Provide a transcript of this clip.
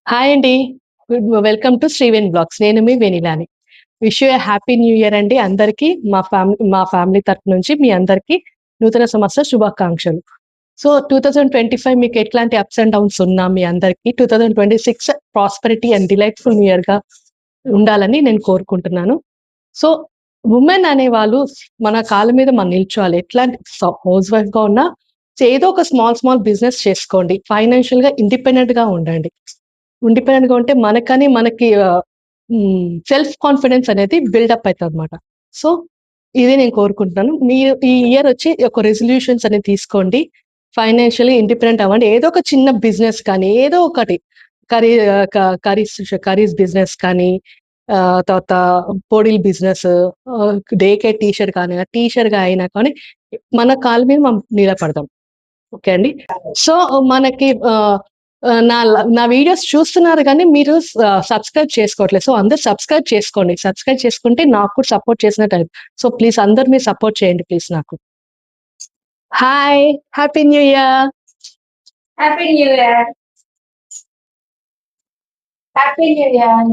Hi అండి. Welcome to Sreeveni blogs. నేను మీ వెనిలాని. Wish you a happy new year అండి అందరికీ. మా ఫ్యామిలీ తరపు నుంచి మీ అందరికీ నూతన సంవత్సర శుభాకాంక్షలు. సో, 2025 మీకు ఎట్లాంటి అప్స్ అండ్ డౌన్స్ ఉన్నా మీ అందరికీ 2026 ప్రాస్పెరిటీ అండ్ డిలైట్‌ఫుల్ న్యూ ఇయర్‌గా ఉండాలని నేను కోరుకుంటున్నాను. సో, వుమెన్ అనేవాళ్ళు మన కాళ్ళ మీద మనం నిల్చోవాలి. ఎట్లాంటి హౌస్ వైఫ్‌గా ఉన్నా ఏదో ఒక స్మాల్ బిజినెస్ చేసుకోండి. ఫైనాన్షియల్‌గా ఇండిపెండెంట్‌గా ఉండండి. ఇండిపెండెంట్‌గా ఉంటే మనకి సెల్ఫ్ కాన్ఫిడెన్స్ అనేది బిల్డప్ అయితదనమాట. సో, ఇది నేను కోరుకుంటున్నాను. మీరు ఈ ఇయర్ వచ్చి ఒక రిజల్యూషన్స్ అనేది తీసుకోండి. ఫైనాన్షియల్లీ ఇండిపెండెంట్ అవ్వండి. ఏదో ఒక చిన్న బిజినెస్ కానీ, ఏదో ఒకటి కర్రీ ఆహ్, క కర్రీస్ బిజినెస్ కానీ, తర్వాత పొడిల బిజినెస్, డే కేర్ టీ షర్ట్‌గా అయినా కానీ, మన కాళ్ళ మీద మనం నిలబడదాం. ఓకే అండి. సో, మనకి ఆహ్, ఆహ్, నా నా వీడియోస్ చూస్తున్నారు గానీ మీరు సబ్స్క్రైబ్ చేసుకోవట్లేదు. సో, అందరూ సబ్స్క్రైబ్ చేసుకోండి. సబ్స్క్రైబ్ చేసుకుంటే నాకు కూడా సపోర్ట్ చేసినట్టు అయిద్ది. సో, ప్లీజ్ అందరూ మీరు సపోర్ట్ చేయండి ప్లీజ్ నాకు. Hi! Happy new year. Happy new year. Happy new year.